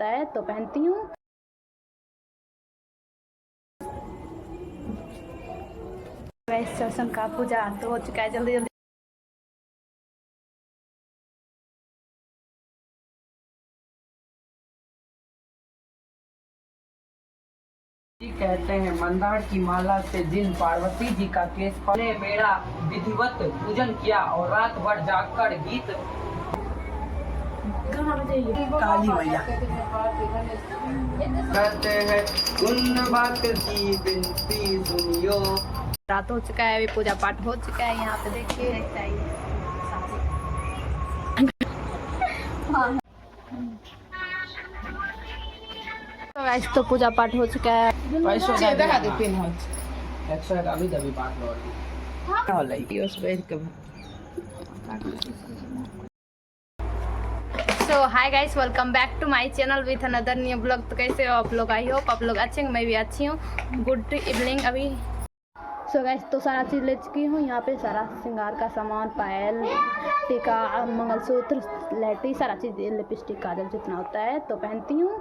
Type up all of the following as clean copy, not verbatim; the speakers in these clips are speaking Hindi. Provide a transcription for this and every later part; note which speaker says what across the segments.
Speaker 1: होता है तो पहनती हूँ। का पूजा तो हो चुका है, जल्दी जल्दी
Speaker 2: कहते हैं मंदार की माला से जिन पार्वती जी का केस ने मेरा विधिवत पूजन किया और रात भर जागकर गीत काली मैया कहते हैं उन बात की बिनती सुनियो।
Speaker 1: रात हो चुका है, अभी पूजा पाठ हो चुका है। यहाँ पे देखिए तो वैसे तो पूजा पाठ हो चुका है। So hi guys, welcome back to my channel with another new blog. तो कैसे हो आप लोग? आई होप आप लोग अच्छे हैं, मैं भी अच्छी हूँ। गुड इवनिंग अभी। सो गाइस, तो सारा चीज़ ले चुकी हूँ। यहाँ पे सारा श्रृंगार का सामान, पायल, टीका, मंगलसूत्र, लैटी, सारा चीज़, लिपस्टिक, काजल जितना होता है तो पहनती हूँ।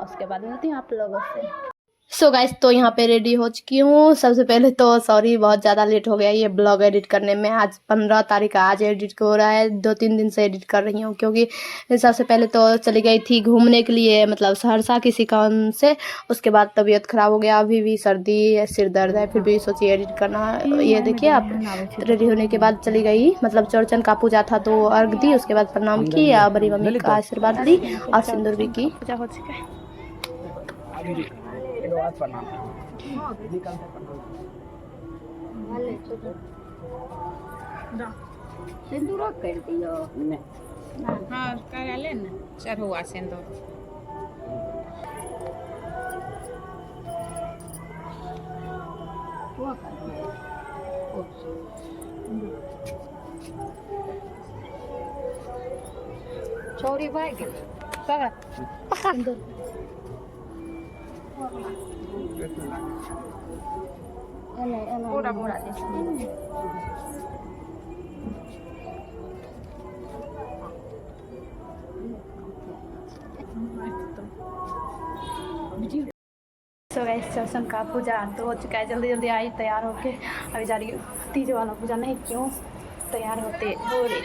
Speaker 1: उसके बाद मिलती हूँ आप लोगों से। सो गाइस, तो यहाँ पे रेडी हो चुकी हूँ। सबसे पहले तो सॉरी, बहुत ज़्यादा लेट हो गया ये ब्लॉग एडिट करने में। आज 15 तारीख का आज एडिट हो रहा है, 2-3 दिन से एडिट कर रही हूँ। क्योंकि सबसे पहले तो चली गई थी घूमने के लिए, मतलब सहरसा किसी काम से। उसके बाद तबीयत ख़राब हो गया, अभी भी सर्दी है, सिर दर्द है, फिर भी सोचिए एडिट करना। ये देखिए आप, रेडी होने के बाद चली गई, मतलब चौरचन का पूजा था तो अर्घ दी, उसके बाद प्रणाम की, बड़ी मम्मी का आशीर्वाद ली और सिंदूर भी की। पूजा हो चुका है।
Speaker 3: सिंदूर कर दियो।
Speaker 4: हाँ करा ले ना, चढ़ुआ सिंदूर।
Speaker 3: छोरी भाई के
Speaker 1: सिंदूर
Speaker 3: पूरा पूरा
Speaker 1: सो गाइस, चौरचन का पूजा तो हो चुका है, जल्दी जल्दी आई तैयार होके अभी जा रही हूँ। तीज वाला पूजा नहीं, क्यों तैयार होते हो रही।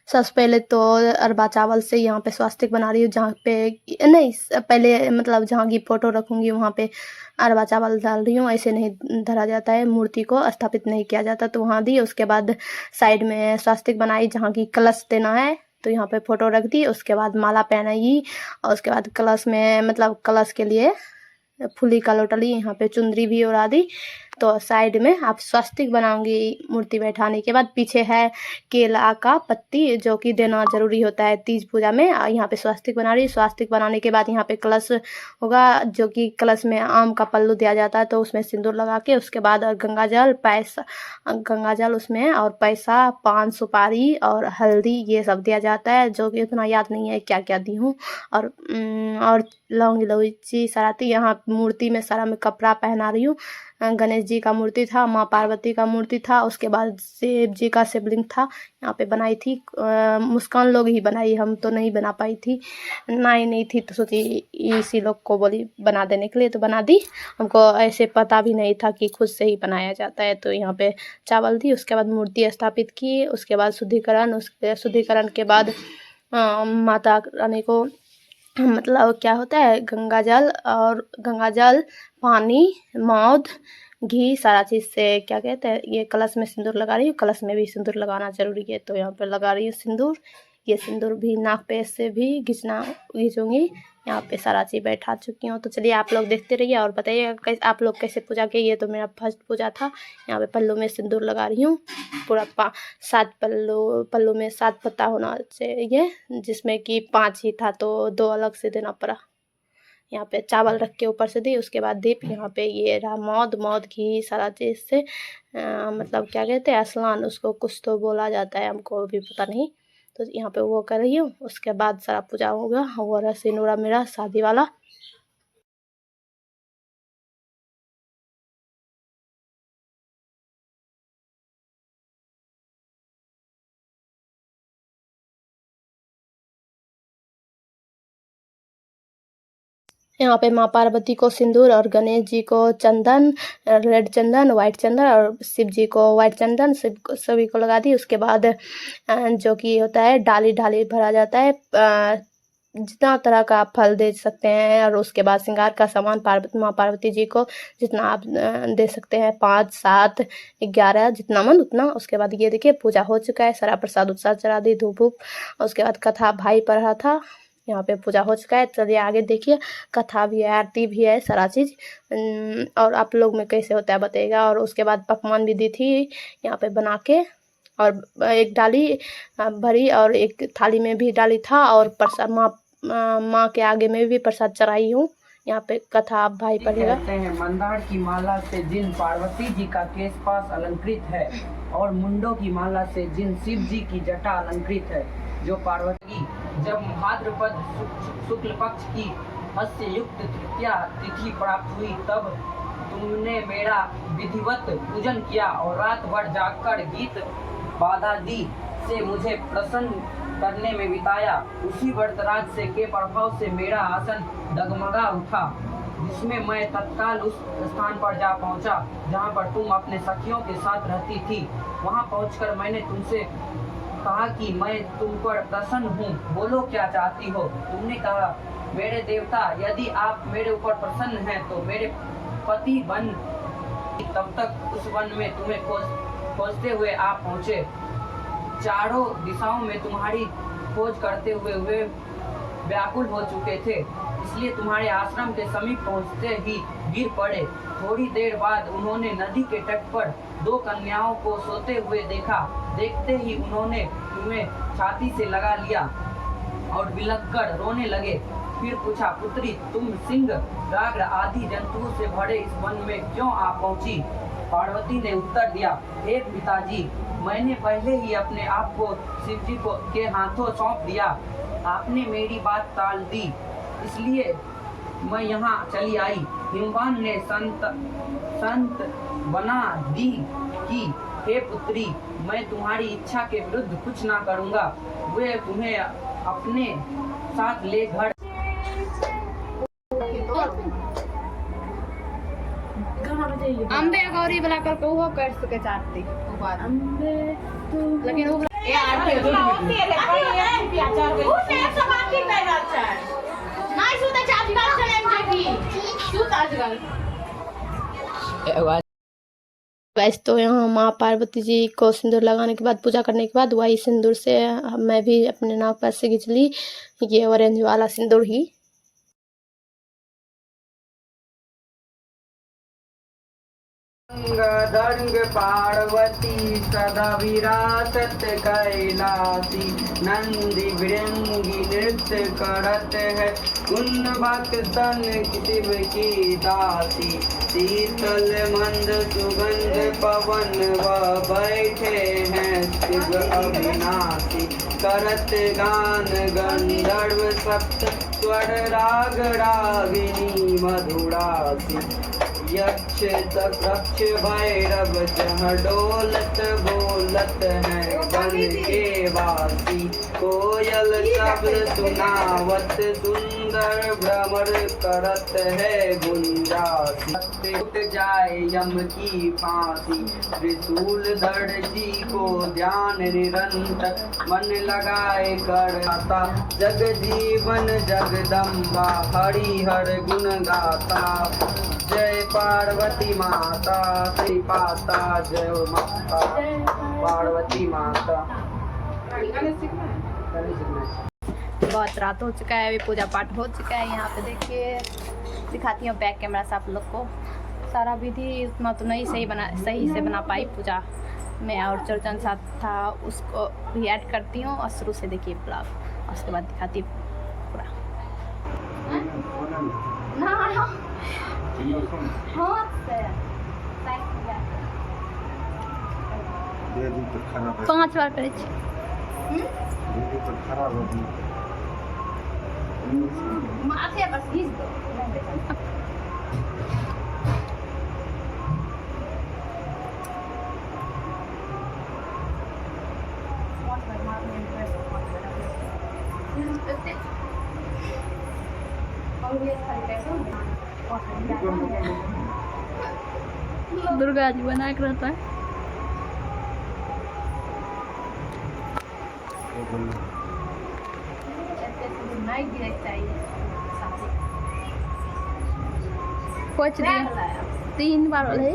Speaker 1: सबसे पहले तो अरबा चावल से यहाँ पे स्वास्तिक बना रही हूँ, जहाँ पे नहीं, पहले मतलब जहाँ की फ़ोटो रखूँगी वहाँ पे अरबा चावल डाल रही हूँ। ऐसे नहीं धरा जाता है, मूर्ति को स्थापित नहीं किया जाता, तो वहाँ दी। उसके बाद साइड में स्वास्तिक बनाई, जहाँ की कलश देना है तो यहाँ पे फ़ोटो रख दी। उसके बाद माला पहनाई और उसके बाद कलश में, मतलब कलश के लिए फूली का लोटा ली, यहाँ पे चुंदरी भी उड़ा दी। तो साइड में आप स्वास्तिक बनाऊंगी मूर्ति बैठाने के बाद। पीछे है केला का पत्ती, जो कि देना ज़रूरी होता है तीज पूजा में। यहाँ पे स्वास्तिक बना रही। स्वास्तिक बनाने के बाद यहाँ पे कलश होगा, जो कि कलश में आम का पल्लू दिया जाता है, तो उसमें सिंदूर लगा के उसके बाद गंगा जल, पैसा, गंगा जल उसमें, और पैसा, पान, सुपारी और हल्दी, ये सब दिया जाता है, जो कि उतना याद नहीं है क्या क्या दी हूँ। और लौंग इलायची सराती। यहाँ मूर्ति में सारा में कपड़ा पहना रही हूँ। गणेश जी का मूर्ति था, माँ पार्वती का मूर्ति था, उसके बाद शिव जी का शिवलिंग था। यहाँ पे बनाई थी मुस्कान लोग ही बनाई, हम तो नहीं बना पाई थी, नहीं थी, तो सोची इसी लोग को बोली बना देने के लिए, तो बना दी। हमको ऐसे पता भी नहीं था कि खुद से ही बनाया जाता है। तो यहाँ पे चावल दी, उसके बाद मूर्ति स्थापित की, उसके बाद शुद्धिकरण, उसके शुद्धिकरण के बाद माता रानी को, मतलब क्या होता है, गंगा जल, पानी, मौध, घी, सारा चीज़ से क्या कहते हैं, ये कलश में सिंदूर लगा रही हूँ। कलश में भी सिंदूर लगाना ज़रूरी है, तो यहाँ पर लगा रही हूँ सिंदूर। ये सिंदूर भी नाक पे से भी खींचूँगी। यहाँ पे सारा चीज़ बैठा चुकी हूँ। तो चलिए आप लोग देखते रहिए और बताइए कैसे आप लोग कैसे पूजा किए। ये तो मेरा फर्स्ट पूजा था। यहाँ पे पल्लू में सिंदूर लगा रही हूँ। पूरा 7 पल्लू में 7 पत्ता होना चाहिए, जिसमें कि 5 ही था, तो 2 अलग से देना पड़ा। यहाँ पे चावल रख के ऊपर से दी, उसके बाद दीप। यहाँ पे ये रहा मौध घी, सारा चीज़ से मतलब क्या कहते हैं, स्नान, उसको कुछ तो बोला जाता है, हमको भी पता नहीं। तो यहाँ पे वो कर रही हूँ। उसके बाद सारा पूजा होगा, वो रहा सिनुरा मेरा शादी वाला। यहाँ पे माँ पार्वती को सिंदूर और गणेश जी को चंदन, रेड चंदन, वाइट चंदन और शिव जी को वाइट चंदन सभी को लगा दी। उसके बाद जो कि होता है डाली डाली भरा जाता है, जितना तरह का आप फल दे सकते हैं। और उसके बाद श्रृंगार का सामान माँ पार्वती जी को जितना आप दे सकते हैं, 5, 7, 11 जितना मन उतना। उसके बाद ये देखिए पूजा हो चुका है, सारा प्रसाद उत्साद चढ़ा दी, धूप वूप। उसके बाद कथा भाई पढ़ रहा था, यहाँ पे पूजा हो चुका है। चलिए आगे देखिए, कथा भी है, आरती भी है, सारा चीज़ और आप लोग में कैसे होता है बताइएगा। और उसके बाद पकवान भी दी थी यहाँ पे बना के, और एक डाली भरी और एक थाली में भी डाली था, और प्रसाद माँ के आगे में भी प्रसाद चढ़ाई हूँ। यहाँ पे कथा आप भाई पढ़ेगा।
Speaker 2: कहते हैं मंदार की माला से जिन पार्वती जी का केश पास अलंकृत है, और मुंडों की माला से जिन शिव जी की जटा अलंकृत है, जो पार्वती जब भाद्रपद शुक्ल पक्ष की हस्य युक्त तृतीया तिथि प्राप्त हुई, तब तुमने मेरा विधिवत पूजन किया और रात भर जागकर गीत बाधादि से मुझे प्रसन्न करने में बिताया। उसी व्रतराज से के प्रभाव से मेरा आसन डगमगा उठा, जिसमें मैं तत्काल उस स्थान पर जा पहुंचा जहां पर तुम अपने सखियों के साथ रहती थी। वहां पहुंचकर मैंने तुमसे कहा कि मैं तुम पर प्रसन्न हूँ, बोलो क्या चाहती हो। तुमने कहा, मेरे देवता, यदि आप मेरे ऊपर प्रसन्न हैं तो मेरे पति बन। तब तक उस वन में तुम्हें खोजते हुए आप पहुँचे। चारों दिशाओं में तुम्हारी खोज करते हुए वे व्याकुल हो चुके थे, इसलिए तुम्हारे आश्रम के समीप पहुंचते ही गिर पड़े। थोड़ी देर बाद उन्होंने नदी के तट पर 2 कन्याओं को सोते हुए देखा। देखते ही उन्होंने तुम्हें छाती से लगा लिया और बिलख कर रोने लगे। फिर पूछा, पुत्री, तुम सिंह, व्याघ्र आदि जंतुओं से भरे इस वन में क्यों आ पहुंची? पार्वती ने उत्तर दिया, हे पिताजी, मैंने पहले ही अपने आप को शिव जी के हाथों सौंप दिया। आपने मेरी बात टाल दी, इसलिए मैं यहाँ चली आई। हिमवान ने संत बना दी कि हे पुत्री, मैं तुम्हारी इच्छा के विरुद्ध कुछ ना करूँगा। वे तुम्हें अपने साथ ले घर
Speaker 1: अम्बे गौरी वाला करके वो कर सके चाहती अम्बे तू, लेकिन वो वैसे तो यहाँ माँ पार्वती जी को सिंदूर लगाने के बाद, पूजा करने के बाद, वही सिंदूर से मैं भी अपने नाक पर से खींच ली, ये ऑरेंज वाला सिंदूर ही।
Speaker 2: गंग पार्वती सदा विरासत कैलासी, नंदी भृंगी नृत्य करत है, उन भक्तन शिव की दासी। शीतल मंद सुगंध पवन व बैठे हैं शिव अविनाशी, करत गान गंधर्व सप्त स्वर राग रागिनी मधुरासी। यक्ष तक्ष भैरव जहाँ डोलत बोलत हैं वन के वासी, कोयल शब्द सुनावत सुंदर भ्रमर करत है गुंजासी। उठ जाए यम की फांसी, त्रिशूल धर जी को ध्यान निरंतर, मन लगाए कर आता जग जीवन जगदम्बा, हरि हर गुण गाता। जय पार्वती माता, श्री पाता, जय माता पार्वती माता।
Speaker 1: बहुत रात हो चुका है, अभी पूजा पाठ हो चुका है। यहाँ पे देखिए, दिखाती हूँ बैक कैमरा से आप लोग को। सारा विधि उतना तो नहीं सही से बना पाई पूजा में, और चौरचन साथ था उसको भी ऐड करती हूँ। और शुरू से देखिए ब्लॉग, और उसके बाद दिखाती हूँ पूरा। पाँच बार करे माथे बस घीच दो। दुर्गा जी बना के रहता है। कुछ दिया 3 बार होले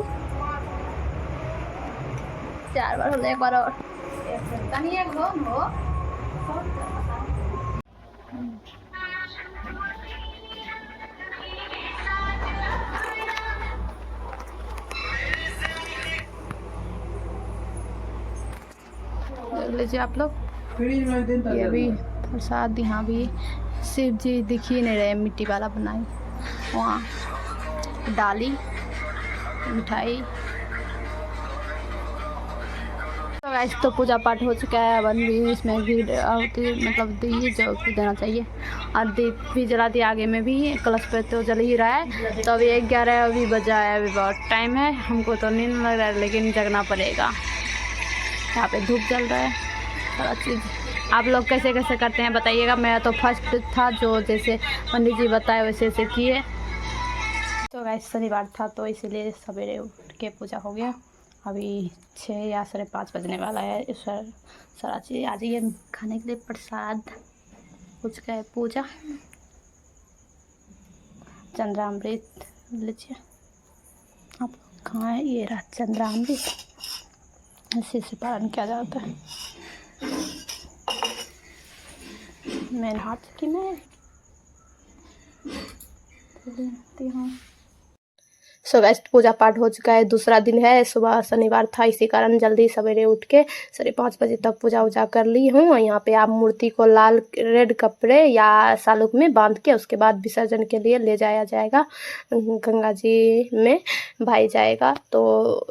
Speaker 1: 4 बार होले 1 बार और तनी एक हो लीजिए आप लोग। ये भी प्रसाद यहाँ भी शिव जी दिख ही नहीं रहे, मिट्टी वाला बनाई। वहाँ डाली मिठाई। तो गाइस तो पूजा पाठ हो चुका है। अब भी इसमें घी आरती मतलब दी जो देना चाहिए और दीप भी जला दिया। आगे में भी कलश पे तो जल ही रहा है। तो अभी 11 अभी बजा है, अभी बहुत टाइम है। हमको तो नींद लग रहा है लेकिन जगना पड़ेगा। यहाँ पे धूप जल रहा है सारा चीज़। आप लोग कैसे कैसे करते हैं बताइएगा। मेरा तो फर्स्ट था जो जैसे पंडित जी बताए वैसे वैसे किए। तो गाइस शनिवार था तो इसलिए सवेरे उठ के पूजा हो गया। अभी 6 या 5:30 बजने वाला है। इस सारा चीज़ आ जाइए खाने के लिए। प्रसाद कुछ का है पूजा चंद्रामृत लीजिए आप कहाँ है। ये रहा चंद्रामृत, इसी से पालन किया जाता है। मैं नहा चुकी मैं हूँ। सो गाइस पूजा पाठ हो चुका है। दूसरा दिन है, सुबह शनिवार था इसी कारण जल्दी सवेरे उठ के 5:30 बजे तक पूजा उजा कर ली हूँ। यहाँ पे आप मूर्ति को लाल रेड कपड़े या सालुक में बांध के उसके बाद विसर्जन के लिए ले जाया जाएगा। गंगा जी में भाई जाएगा तो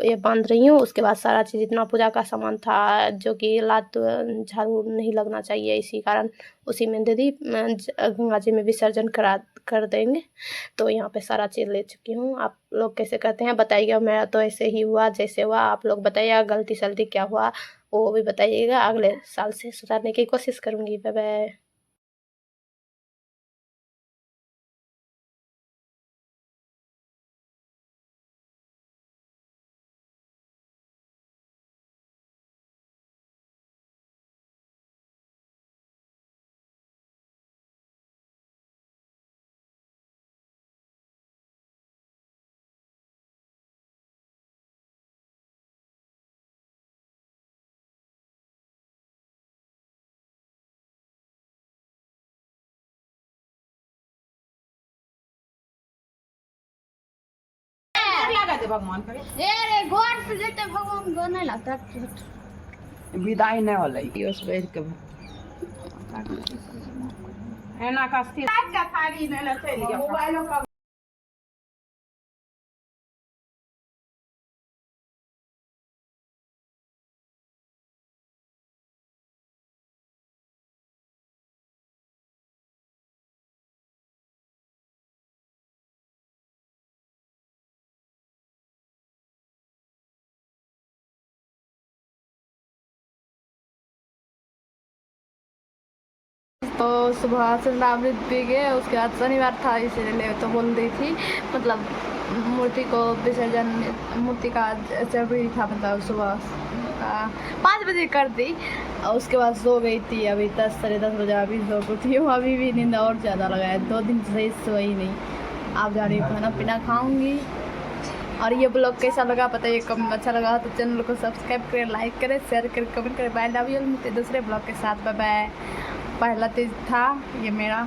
Speaker 1: ये बांध रही हूँ। उसके बाद सारा चीज़ जितना पूजा का सामान था जो कि लात झाड़ू नहीं लगना चाहिए इसी कारण उसी में दे दी। गंगा जी में विसर्जन कर देंगे। तो यहाँ पे सारा चीज़ ले चुकी हूँ। आप लोग कैसे करते हैं बताइएगा। मेरा तो ऐसे ही हुआ जैसे हुआ। आप लोग बताइएगा गलती सलती क्या हुआ वो भी बताइएगा। अगले साल से सुधारने की कोशिश करूँगी। Bye bye.
Speaker 4: भगवान करे
Speaker 1: भगवान को नहीं लगता
Speaker 2: विदाई नहीं होलै
Speaker 4: दिवस बैठ के एना का स्थिर का थारी नहीं ले चली जा मोबाइलो का
Speaker 1: तो सुबह चंद्रामृत पी गए। उसके बाद शनिवार था इसीलिए तो बोल रही थी मतलब मूर्ति को विसर्जन मूर्ति का जरूरी था मतलब सुबह 5 बजे कर दी। और उसके बाद सो गई थी। अभी 10 साढ़े 10 बजे अभी सो गई हूँ। अभी भी नींद और ज़्यादा लगा है। 2 दिन से सोई नहीं। आप जा रही खाना पीना खाऊंगी। और ये ब्लॉग कैसा लगा बताइए। कमेंट अच्छा लगा तो चैनल को सब्सक्राइब करें, लाइक करें, शेयर करें, कमेंट करें। Bye love you. मिलते दूसरे ब्लॉग के साथ। Bye bye. पहला तीज था ये मेरा।